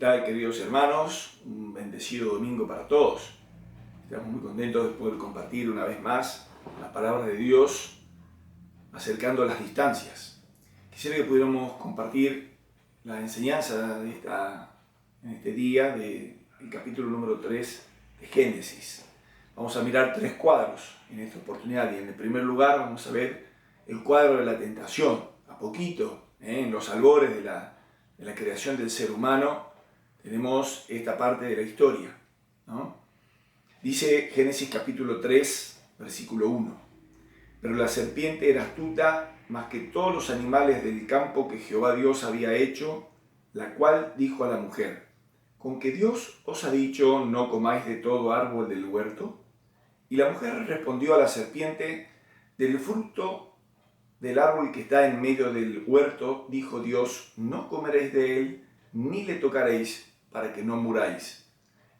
tal, queridos hermanos? Un bendecido domingo para todos. Estamos muy contentos de poder compartir una vez más la palabra de Dios, acercando las distancias. Quisiera que pudiéramos compartir la enseñanza en este día del capítulo número 3 de Génesis. Vamos a mirar 3 cuadros en esta oportunidad, y en el primer lugar vamos a ver el cuadro de la tentación. A poquito, en los albores de la creación del ser humano, tenemos esta parte de la historia, ¿no? Dice Génesis capítulo 3, versículo 1. Pero la serpiente era astuta más que todos los animales del campo que Jehová Dios había hecho, la cual dijo a la mujer: ¿con que Dios os ha dicho, no comáis de todo árbol del huerto? Y la mujer respondió a la serpiente: del fruto del árbol que está en medio del huerto, dijo Dios, no comeréis de él, ni le tocaréis, para que no muráis.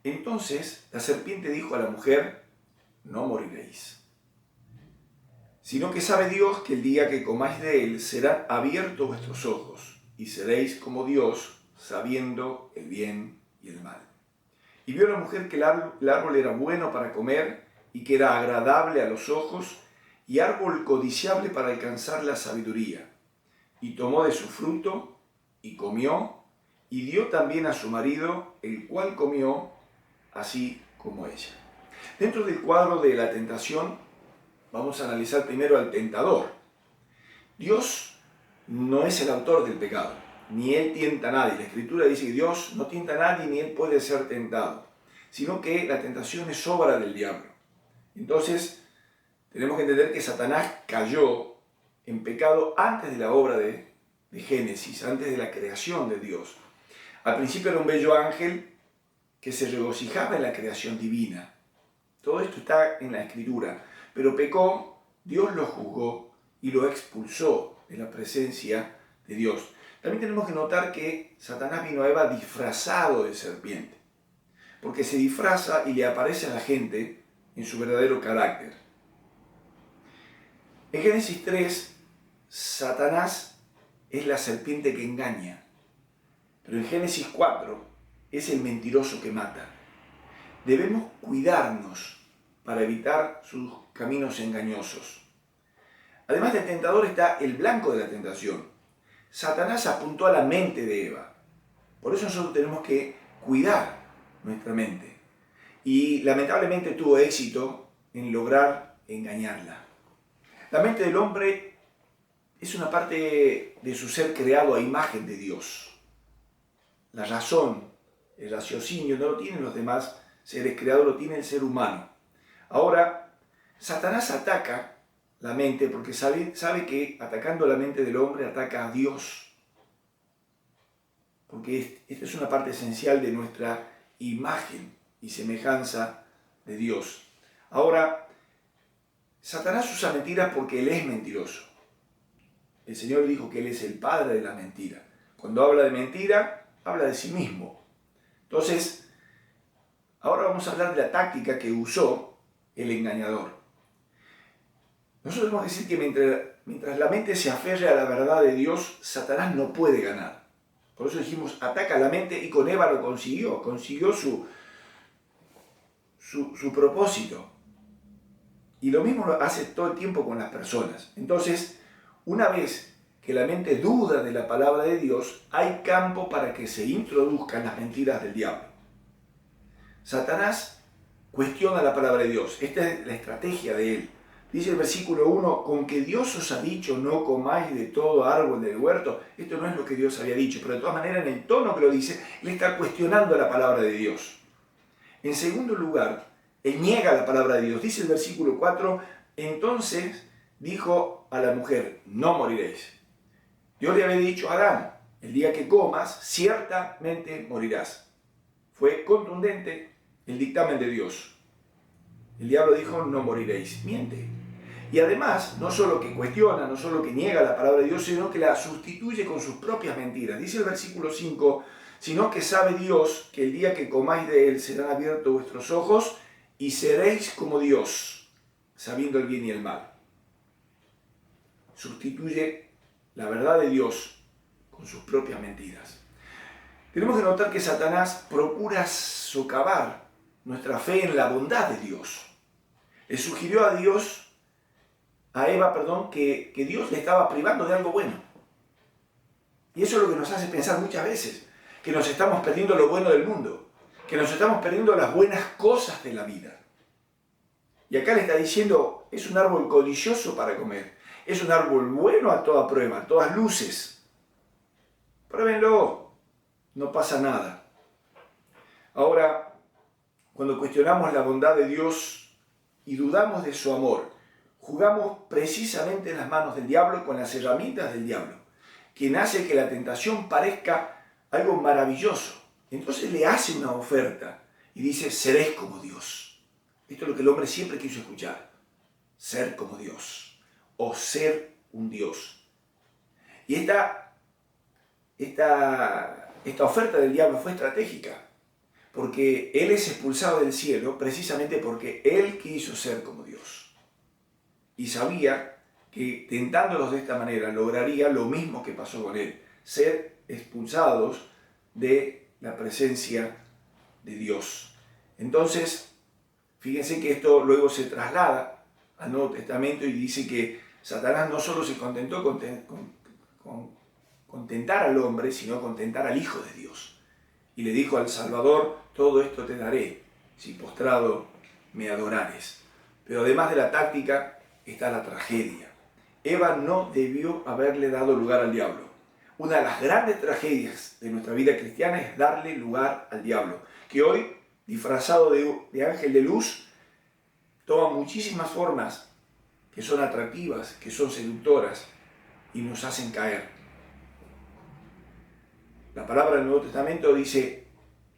Entonces la serpiente dijo a la mujer: no moriréis, sino que sabe Dios que el día que comáis de él serán abiertos vuestros ojos, y seréis como Dios, sabiendo el bien y el mal. Y vio la mujer que el árbol era bueno para comer, y que era agradable a los ojos, y árbol codiciable para alcanzar la sabiduría. Y tomó de su fruto, y comió, y dio también a su marido, el cual comió, así como ella. Dentro del cuadro de la tentación, vamos a analizar primero al tentador. Dios no es el autor del pecado, ni Él tienta a nadie. La Escritura dice que Dios no tienta a nadie, ni Él puede ser tentado, sino que la tentación es obra del diablo. Entonces, tenemos que entender que Satanás cayó en pecado antes de la obra de Génesis, antes de la creación de Dios. Al principio era un bello ángel que se regocijaba en la creación divina. Todo esto está en la Escritura. Pero pecó, Dios lo juzgó y lo expulsó de la presencia de Dios. También tenemos que notar que Satanás vino a Eva disfrazado de serpiente, porque se disfraza y le aparece a la gente en su verdadero carácter. En Génesis 3, Satanás es la serpiente que engaña. Pero en Génesis 4 es el mentiroso que mata. Debemos cuidarnos para evitar sus caminos engañosos. Además del tentador está el blanco de la tentación. Satanás apuntó a la mente de Eva. Por eso nosotros tenemos que cuidar nuestra mente. Y lamentablemente tuvo éxito en lograr engañarla. La mente del hombre es una parte de su ser creado a imagen de Dios. La razón, el raciocinio no lo tienen los demás seres creados, lo tiene el ser humano. Ahora, Satanás ataca la mente porque sabe que atacando la mente del hombre ataca a Dios. Porque esta es una parte esencial de nuestra imagen y semejanza de Dios. Ahora, Satanás usa mentiras porque él es mentiroso. El Señor dijo que Él es el padre de la mentira. Cuando habla de mentira, habla de sí mismo. Entonces, ahora vamos a hablar de la táctica que usó el engañador. Nosotros debemos decir que mientras la mente se aferre a la verdad de Dios, Satanás no puede ganar. Por eso dijimos, ataca la mente, y con Eva lo consiguió su propósito. Y lo mismo lo hace todo el tiempo con las personas. Entonces, una vez que la mente duda de la palabra de Dios, hay campo para que se introduzcan las mentiras del diablo. Satanás cuestiona la palabra de Dios. Esta es la estrategia de él. Dice el versículo 1, con que Dios os ha dicho no comáis de todo árbol del huerto. Esto no es lo que Dios había dicho, pero de todas maneras en el tono que lo dice, él está cuestionando la palabra de Dios. En segundo lugar, él niega la palabra de Dios. Dice el versículo 4, entonces dijo a la mujer, no moriréis. Dios le había dicho a Adán, el día que comas, ciertamente morirás. Fue contundente el dictamen de Dios. El diablo dijo, no moriréis. Miente. Y además, no solo que cuestiona, no solo que niega la palabra de Dios, sino que la sustituye con sus propias mentiras. Dice el versículo 5, sino que sabe Dios que el día que comáis de él serán abiertos vuestros ojos y seréis como Dios, sabiendo el bien y el mal. Sustituye la verdad de Dios con sus propias mentiras. tenemos que notar que Satanás procura socavar nuestra fe en la bondad de Dios. Le sugirió a Eva, que Dios le estaba privando de algo bueno. Y eso es lo que nos hace pensar muchas veces, que nos estamos perdiendo lo bueno del mundo, que nos estamos perdiendo las buenas cosas de la vida. Y acá le está diciendo, es un árbol codicioso para comer, es un árbol bueno a toda prueba, a todas luces. Pruébenlo, no pasa nada. Ahora, cuando cuestionamos la bondad de Dios y dudamos de su amor, jugamos precisamente en las manos del diablo con las herramientas del diablo, quien hace que la tentación parezca algo maravilloso. Entonces le hace una oferta y dice, seréis como Dios. Esto es lo que el hombre siempre quiso escuchar, ser como Dios o ser un Dios. Y esta oferta del diablo fue estratégica, porque él es expulsado del cielo precisamente porque él quiso ser como Dios. Y sabía que tentándolos de esta manera lograría lo mismo que pasó con él, ser expulsados de la presencia de Dios. Entonces, fíjense que esto luego se traslada al Nuevo Testamento y dice que Satanás no solo se contentó con contentar al hombre, sino contentar al Hijo de Dios. Y le dijo al Salvador, todo esto te daré, si postrado me adorares. Pero además de la táctica, está la tragedia. Eva no debió haberle dado lugar al diablo. Una de las grandes tragedias de nuestra vida cristiana es darle lugar al diablo, que hoy, disfrazado de ángel de luz, toma muchísimas formas que son atractivas, que son seductoras y nos hacen caer. La palabra del Nuevo Testamento dice,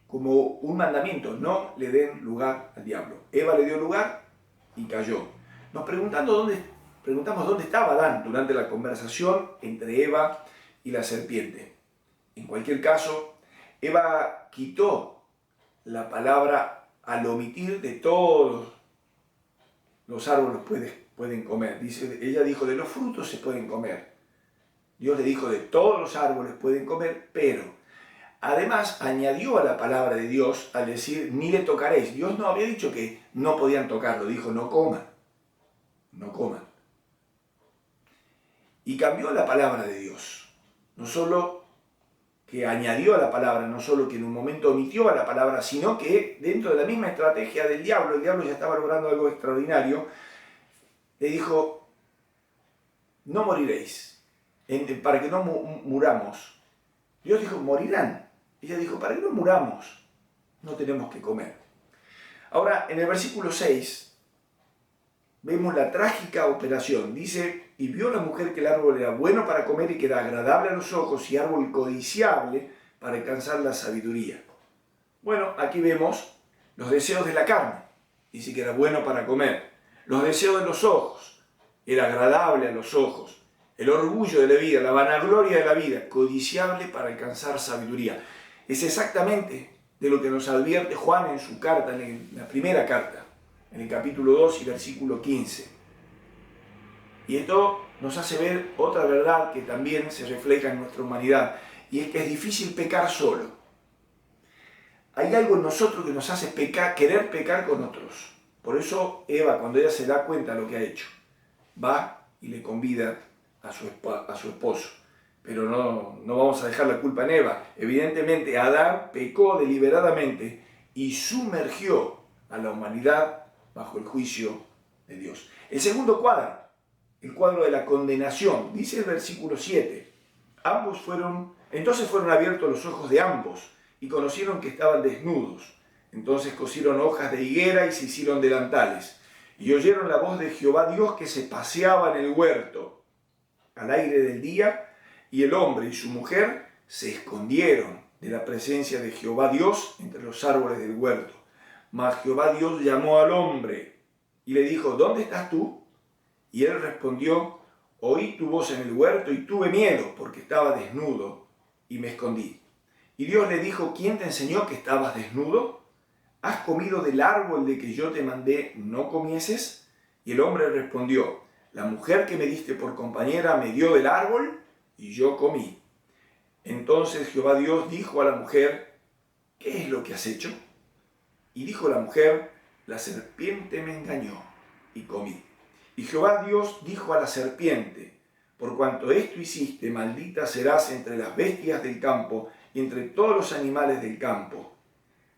como un mandamiento, no le den lugar al diablo. Eva le dio lugar y cayó. Nos preguntamos dónde estaba Adán durante la conversación entre Eva y la serpiente. En cualquier caso, Eva quitó la palabra al omitir de todos los árboles pueden comer. Ella dijo, de los frutos se pueden comer. Dios le dijo, de todos los árboles pueden comer, pero además añadió a la palabra de Dios al decir, ni le tocaréis. Dios no había dicho que no podían tocarlo, dijo, no coman, no coman. Y cambió la palabra de Dios. No solo que añadió a la palabra, no solo que en un momento omitió a la palabra, sino que dentro de la misma estrategia del diablo, el diablo ya estaba logrando algo extraordinario, le dijo, no moriréis, para que no muramos. Dios dijo, morirán. Ella dijo, para que no muramos, no tenemos que comer. Ahora, en el versículo 6, vemos la trágica operación. Dice, y vio la mujer que el árbol era bueno para comer y que era agradable a los ojos y árbol codiciable para alcanzar la sabiduría. Bueno, aquí vemos los deseos de la carne. Dice que era bueno para comer. Los deseos de los ojos. Era agradable a los ojos. El orgullo de la vida, la vanagloria de la vida, codiciable para alcanzar sabiduría. Es exactamente de lo que nos advierte Juan en su carta, en la primera carta, en el capítulo 2 y versículo 15. Y esto nos hace ver otra verdad que también se refleja en nuestra humanidad, y es que es difícil pecar solo. Hay algo en nosotros que nos hace querer pecar con otros. Por eso Eva, cuando ella se da cuenta de lo que ha hecho, va y le convida a su esposo. Pero no vamos a dejar la culpa en Eva. Evidentemente Adán pecó deliberadamente y sumergió a la humanidad bajo el juicio de Dios. El segundo cuadro, el cuadro de la condenación, dice el versículo 7. Entonces fueron abiertos los ojos de ambos y conocieron que estaban desnudos. Entonces cosieron hojas de higuera y se hicieron delantales. Y oyeron la voz de Jehová Dios que se paseaba en el huerto al aire del día, y el hombre y su mujer se escondieron de la presencia de Jehová Dios entre los árboles del huerto. Mas Jehová Dios llamó al hombre y le dijo, ¿dónde estás tú? Y él respondió, oí tu voz en el huerto y tuve miedo porque estaba desnudo y me escondí. Y Dios le dijo, ¿quién te enseñó que estabas desnudo? ¿Has comido del árbol de que yo te mandé no comieses? Y el hombre respondió, la mujer que me diste por compañera me dio del árbol y yo comí. Entonces Jehová Dios dijo a la mujer, ¿qué es lo que has hecho? Y dijo la mujer, la serpiente me engañó y comí. Y Jehová Dios dijo a la serpiente, por cuanto esto hiciste, maldita serás entre las bestias del campo y entre todos los animales del campo.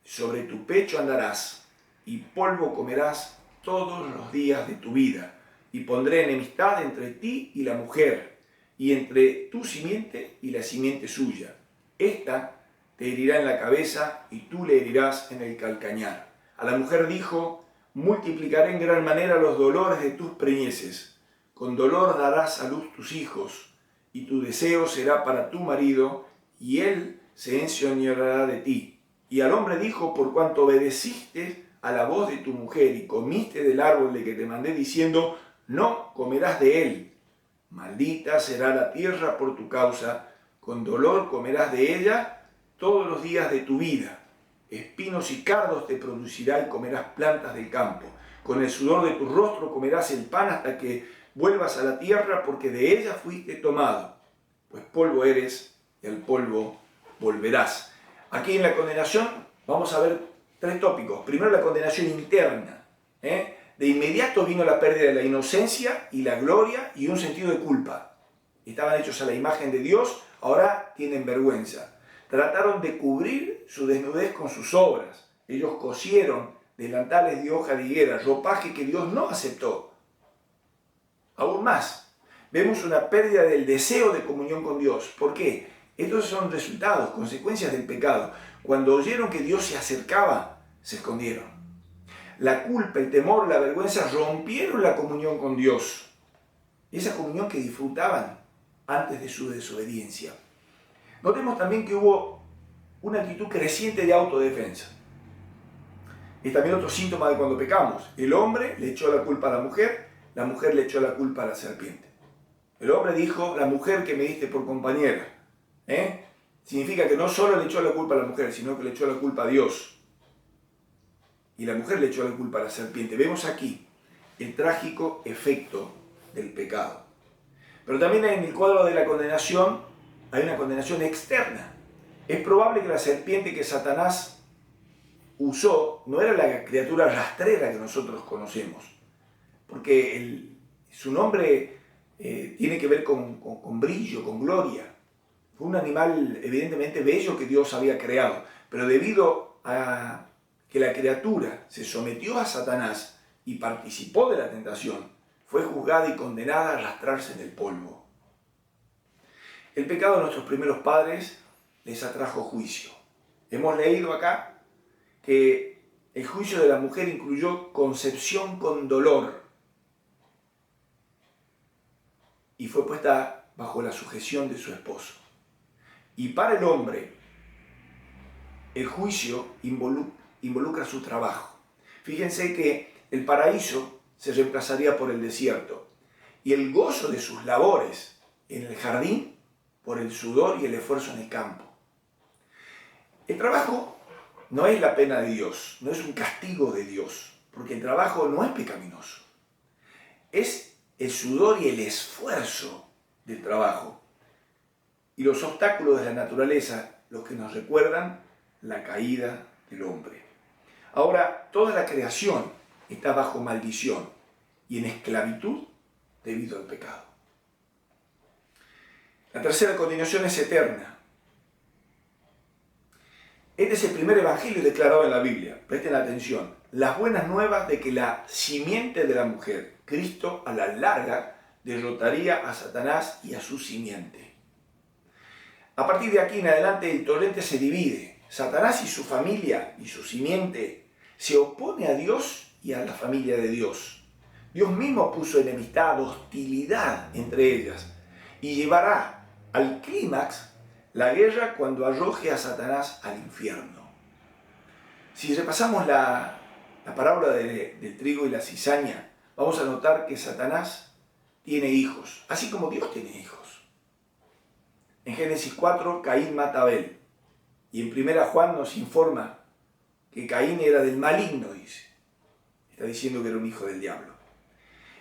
Sobre tu pecho andarás, y polvo comerás todos los días de tu vida. Y pondré enemistad entre ti y la mujer, y entre tu simiente y la simiente suya. Esta te herirá en la cabeza, y tú le herirás en el calcañar. A la mujer dijo, multiplicaré en gran manera los dolores de tus preñeces. Con dolor darás a luz tus hijos, y tu deseo será para tu marido, y él se enseñoreará de ti. Y al hombre dijo, por cuanto obedeciste a la voz de tu mujer y comiste del árbol de que te mandé diciendo, no comerás de él. Maldita será la tierra por tu causa, con dolor comerás de ella todos los días de tu vida. Espinos y cardos te producirá y comerás plantas del campo. Con el sudor de tu rostro comerás el pan hasta que vuelvas a la tierra, porque de ella fuiste tomado. Pues polvo eres y al polvo volverás. Aquí en la condenación vamos a ver tres tópicos. Primero, la condenación interna. De inmediato vino la pérdida de la inocencia y la gloria y un sentido de culpa. Estaban hechos a la imagen de Dios, ahora tienen vergüenza. Trataron de cubrir su desnudez con sus obras. Ellos cosieron delantales de hoja de higuera, ropaje que Dios no aceptó. Aún más, vemos una pérdida del deseo de comunión con Dios. ¿Por qué? Estos son resultados, consecuencias del pecado. Cuando oyeron que Dios se acercaba, se escondieron. La culpa, el temor, la vergüenza rompieron la comunión con Dios. Esa comunión que disfrutaban antes de su desobediencia. Notemos también que hubo una actitud creciente de autodefensa. Es también otro síntoma de cuando pecamos. El hombre le echó la culpa a la mujer le echó la culpa a la serpiente. El hombre dijo, la mujer que me diste por compañera. Significa que no solo le echó la culpa a la mujer, sino que le echó la culpa a Dios. Y la mujer le echó la culpa a la serpiente. Vemos aquí el trágico efecto del pecado. Pero también en el cuadro de la condenación hay una condenación externa. Es probable que la serpiente que Satanás usó no era la criatura rastrera que nosotros conocemos, porque su nombre tiene que ver con brillo, con gloria. Fue un animal evidentemente bello que Dios había creado, pero debido a que la criatura se sometió a Satanás y participó de la tentación, fue juzgada y condenada a arrastrarse en el polvo. El pecado de nuestros primeros padres les atrajo juicio. Hemos leído acá que el juicio de la mujer incluyó concepción con dolor y fue puesta bajo la sujeción de su esposo. Y para el hombre, el juicio involucra su trabajo. Fíjense que el paraíso se reemplazaría por el desierto y el gozo de sus labores en el jardín por el sudor y el esfuerzo en el campo. El trabajo no es la pena de Dios, no es un castigo de Dios, porque el trabajo no es pecaminoso. Es el sudor y el esfuerzo del trabajo y los obstáculos de la naturaleza los que nos recuerdan la caída del hombre. Ahora, toda la creación está bajo maldición y en esclavitud debido al pecado. La tercera condenación es eterna. Este es el primer evangelio declarado en la Biblia. Presten atención. Las buenas nuevas de que la simiente de la mujer, Cristo, a la larga, derrotaría a Satanás y a su simiente. A partir de aquí en adelante el torrente se divide. Satanás y su familia y su simiente se opone a Dios y a la familia de Dios. Dios mismo puso enemistad, hostilidad entre ellas y llevará al clímax la guerra cuando arroje a Satanás al infierno. Si repasamos la parábola del trigo y la cizaña, vamos a notar que Satanás tiene hijos, así como Dios tiene hijos. En Génesis 4, Caín mata a Abel. Y en 1 Juan nos informa que Caín era del maligno, dice. Está diciendo que era un hijo del diablo.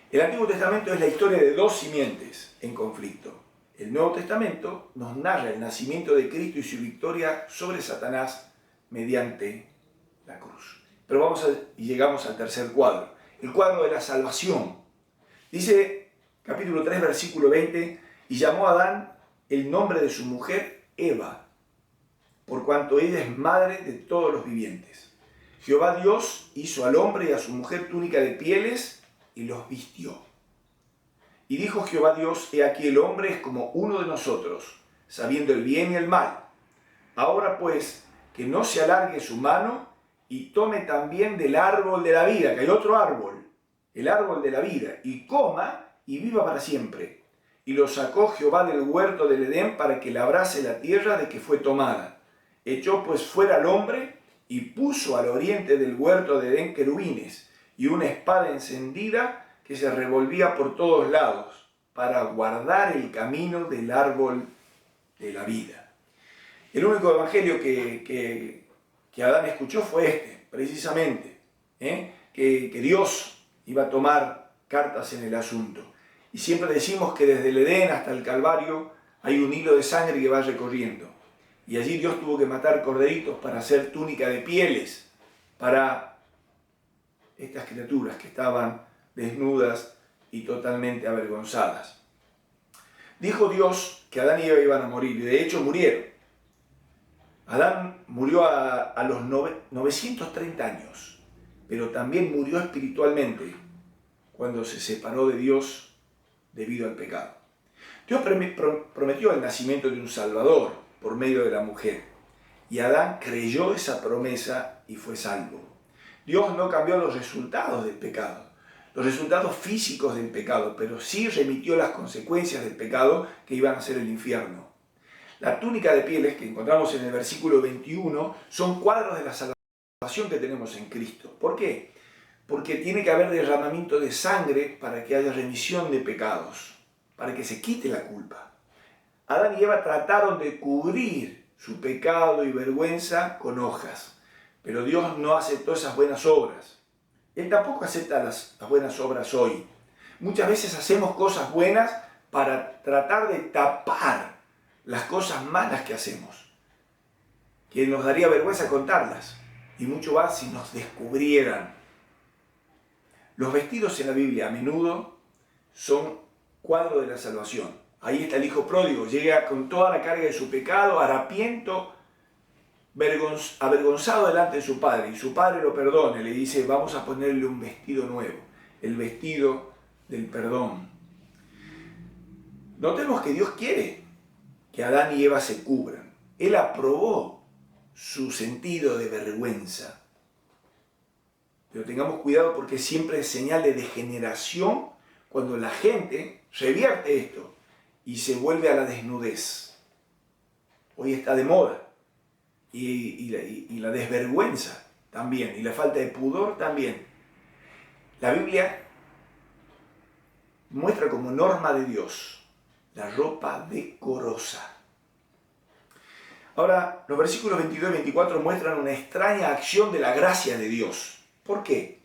El Antiguo Testamento es la historia de dos simientes en conflicto. El Nuevo Testamento nos narra el nacimiento de Cristo y su victoria sobre Satanás mediante la cruz. Pero llegamos al tercer cuadro, el cuadro de la salvación. Dice capítulo 3, versículo 20, y llamó a Adán el nombre de su mujer Eva, por cuanto ella es madre de todos los vivientes. Jehová Dios hizo al hombre y a su mujer túnica de pieles y los vistió. Y dijo Jehová Dios, he aquí el hombre es como uno de nosotros, sabiendo el bien y el mal. Ahora pues, que no se alargue su mano y tome también del árbol de la vida, que hay otro árbol, el árbol de la vida, y coma y viva para siempre. Y lo sacó Jehová del huerto del Edén para que labrase la tierra de que fue tomada. Echó pues fuera al hombre y puso al oriente del huerto de Edén querubines y una espada encendida que se revolvía por todos lados para guardar el camino del árbol de la vida. El único evangelio que Adán escuchó fue este, precisamente, que Dios iba a tomar cartas en el asunto. Y siempre decimos que desde el Edén hasta el Calvario hay un hilo de sangre que va recorriendo. Y allí Dios tuvo que matar corderitos para hacer túnica de pieles para estas criaturas que estaban desnudas y totalmente avergonzadas. Dijo Dios que Adán y Eva iban a morir, y de hecho murieron. Adán murió a los 930 años, pero también murió espiritualmente cuando se separó de Dios debido al pecado. Dios prometió el nacimiento de un Salvador por medio de la mujer, y Adán creyó esa promesa y fue salvo. Dios no cambió los resultados del pecado, los resultados físicos del pecado, pero sí remitió las consecuencias del pecado que iban a ser el infierno. La túnica de pieles que encontramos en el versículo 21 son cuadros de la salvación que tenemos en Cristo. ¿Por qué? Porque tiene que haber derramamiento de sangre para que haya remisión de pecados, para que se quite la culpa. Adán y Eva trataron de cubrir su pecado y vergüenza con hojas, pero Dios no aceptó esas buenas obras. Él tampoco acepta las buenas obras hoy. Muchas veces hacemos cosas buenas para tratar de tapar las cosas malas que hacemos, que nos daría vergüenza contarlas, y mucho más si nos descubrieran. Los vestidos en la Biblia a menudo son cuadro de la salvación. Ahí está el hijo pródigo, llega con toda la carga de su pecado, harapiento, avergonzado delante de su padre, y su padre lo perdona, le dice, vamos a ponerle un vestido nuevo, el vestido del perdón. Notemos que Dios quiere que Adán y Eva se cubran. Él aprobó su sentido de vergüenza. Pero tengamos cuidado porque siempre es señal de degeneración cuando la gente revierte esto y se vuelve a la desnudez. Hoy está de moda. Y la desvergüenza también, y la falta de pudor también. La Biblia muestra como norma de Dios la ropa decorosa. Ahora, los versículos 22 y 24 muestran una extraña acción de la gracia de Dios. ¿Por qué?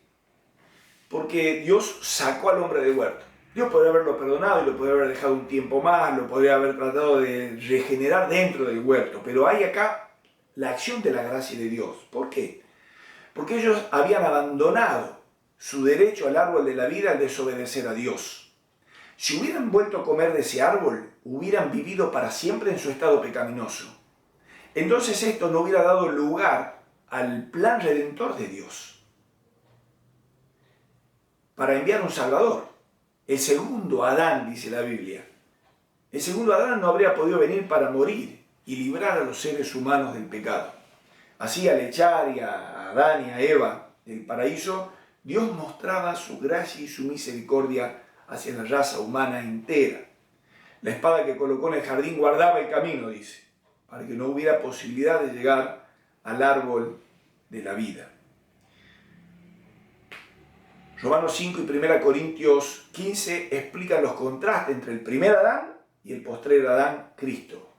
Porque Dios sacó al hombre del huerto. Dios podría haberlo perdonado y lo podría haber dejado un tiempo más, lo podría haber tratado de regenerar dentro del huerto, pero hay acá la acción de la gracia de Dios. ¿Por qué? Porque ellos habían abandonado su derecho al árbol de la vida al desobedecer a Dios. Si hubieran vuelto a comer de ese árbol, hubieran vivido para siempre en su estado pecaminoso. Entonces esto no hubiera dado lugar al plan redentor de Dios para enviar un Salvador. El segundo Adán, dice la Biblia. El segundo Adán no habría podido venir para morir y librar a los seres humanos del pecado. Así, al echar a Adán y a Eva del paraíso, Dios mostraba su gracia y su misericordia hacia la raza humana entera. La espada que colocó en el jardín guardaba el camino, dice, para que no hubiera posibilidad de llegar al árbol de la vida. Romanos 5 y 1 Corintios 15 explican los contrastes entre el primer Adán y el postrer Adán, Cristo.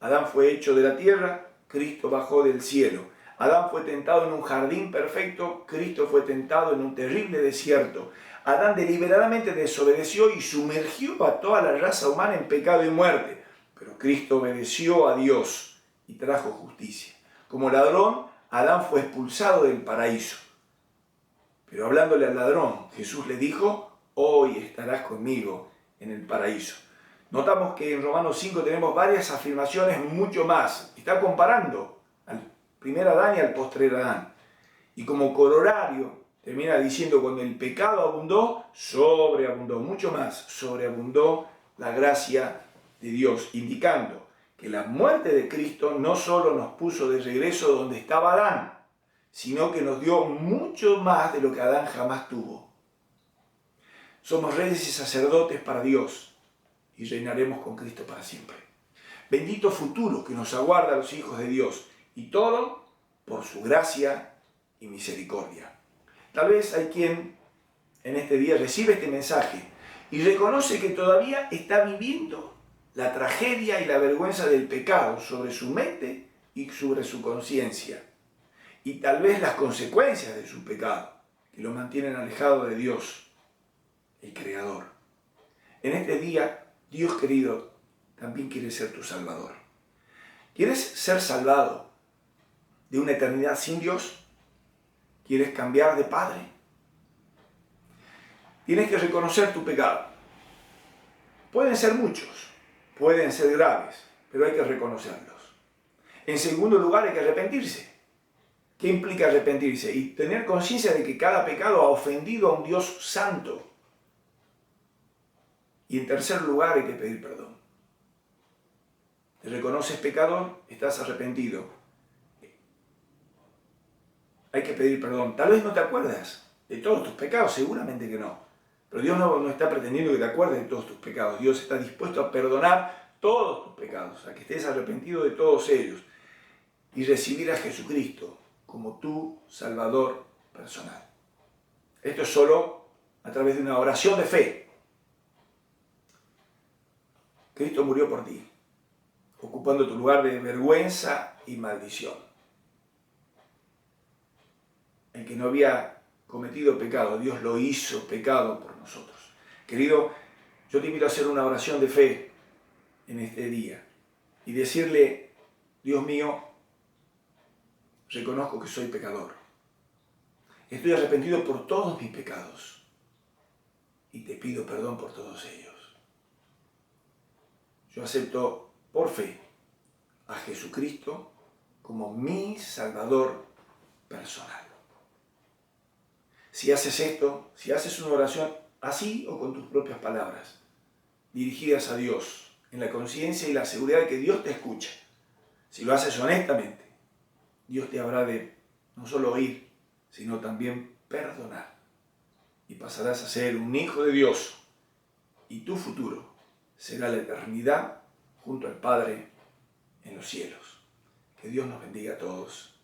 Adán fue hecho de la tierra, Cristo bajó del cielo. Adán fue tentado en un jardín perfecto, Cristo fue tentado en un terrible desierto. Adán deliberadamente desobedeció y sumergió a toda la raza humana en pecado y muerte. pero Cristo obedeció a Dios y trajo justicia. Como ladrón, Adán fue expulsado del paraíso. Pero hablándole al ladrón, Jesús le dijo, hoy estarás conmigo en el paraíso. Notamos que en Romanos 5 tenemos varias afirmaciones mucho más. Está comparando al primer Adán y al postrer Adán. Y como corolario, termina diciendo, cuando el pecado abundó, sobreabundó, mucho más, sobreabundó la gracia de Dios, indicando que la muerte de Cristo no solo nos puso de regreso donde estaba Adán, sino que nos dio mucho más de lo que Adán jamás tuvo. Somos reyes y sacerdotes para Dios y reinaremos con Cristo para siempre. Bendito futuro que nos aguarda a los hijos de Dios, y todo por su gracia y misericordia. Tal vez hay quien en este día recibe este mensaje y reconoce que todavía está viviendo la tragedia y la vergüenza del pecado sobre su mente y sobre su conciencia, y tal vez las consecuencias de su pecado, que lo mantienen alejado de Dios, el Creador. En este día, Dios querido también quiere ser tu Salvador. ¿Quieres ser salvado de una eternidad sin Dios? ¿Quieres cambiar de padre? Tienes que reconocer tu pecado. Pueden ser muchos, pueden ser graves, pero hay que reconocerlos. En segundo lugar, hay que arrepentirse. ¿Qué implica arrepentirse? Y tener conciencia de que cada pecado ha ofendido a un Dios santo. Y en tercer lugar, hay que pedir perdón. ¿Te reconoces pecador? ¿Estás arrepentido? Hay que pedir perdón. Tal vez no te acuerdas de todos tus pecados, seguramente que no. Pero Dios no está pretendiendo que te acuerdes de todos tus pecados. Dios está dispuesto a perdonar todos tus pecados, a que estés arrepentido de todos ellos y recibir a Jesucristo como tu Salvador personal. Esto es solo a través de una oración de fe. Cristo murió por ti, ocupando tu lugar de vergüenza y maldición. El que no había cometido pecado, Dios lo hizo pecado por nosotros. Querido, yo te invito a hacer una oración de fe en este día y decirle, Dios mío, reconozco que soy pecador. Estoy arrepentido por todos mis pecados y te pido perdón por todos ellos. Yo acepto por fe a Jesucristo como mi Salvador personal. Si haces esto, si haces una oración así o con tus propias palabras, dirigidas a Dios, en la conciencia y la seguridad de que Dios te escucha, si lo haces honestamente, Dios te habrá de no solo oír, sino también perdonar. Y pasarás a ser un hijo de Dios, y tu futuro será la eternidad junto al Padre en los cielos. Que Dios nos bendiga a todos.